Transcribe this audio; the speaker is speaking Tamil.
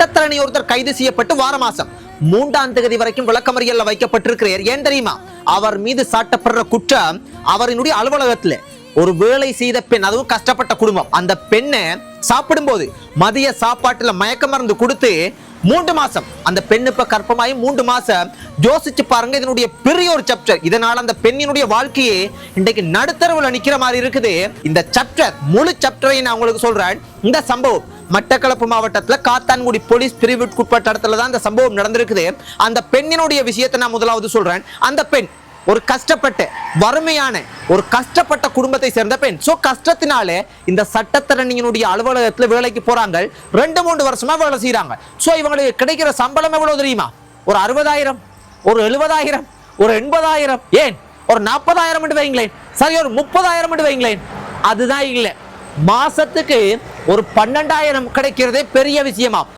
சட்டத்தரணி ஒருத்தர் கைது செய்யப்பட்டு வார மாசம் 3ஆம் தேதி வரைக்கும் விளக்கமறியல்ல வைக்கப்பட்டிருக்கிறார். ஏன் தெரியுமா? அவர் மீது சாட்டப்படுற குற்றம் அவரினுடைய அலுவலகத்துல ஒரு வேலை செய்த பெண், அதுவும் கஷ்டப்பட்ட குடும்பம், அந்த பெண்ணை சாப்பிடும்போது மதிய சாப்பாட்டுல மயக்க மருந்து கொடுத்து 3 மாசம், அந்த பெண் இப்ப கர்ப்பமாயி 3 மாசம். யோசிச்சு பாருங்க, இதனுடைய பெரிய ஒரு சாப்டர். இதனால அந்த பெண்ணினுடைய வாழ்க்கையே இன்றைக்கு நடுத்தரவுல நிக்கிற மாதிரி இருக்குது. இந்த சாப்டர், முழு சாப்டரை நான் உங்களுக்கு சொல்றேன். இந்த சம்பவம் மட்டக்களப்பு மாவட்டத்துல காத்தான்குடி போலீஸ் பிரிவுக்குட்பட்ட இடத்துல தான் இந்த சம்பவம் நடந்திருக்குது. அந்த பெண்ணினுடைய விஷயத்தை நான் முதலாவது சொல்றேன். அந்த பெண் ஒரு கஷ்டப்பட்ட வறுமையான ஒரு கஷ்டப்பட்ட குடும்பத்தை சேர்ந்த பெண். சோ கஷ்டத்தினாலே இந்த சட்டத்தரணியினுடைய அலுவலகத்துல வேலைக்கு போறாங்க. 2-3 வருஷமா வேலை செய்யறாங்க. சோ இவங்களுக்கு கிடைக்கிற சம்பளம் எவ்வளவு தெரியுமா? ஒரு 60,000, ஒரு 70,000, ஒரு 80,000, ஏன் ஒரு 40,000 வைங்களேன், சரி ஒரு 30,000 வைங்களேன். அதுதான் இல்ல, மாசத்துக்கு ஒரு 12,000 கிடைக்கிறதே பெரிய விஷயமா.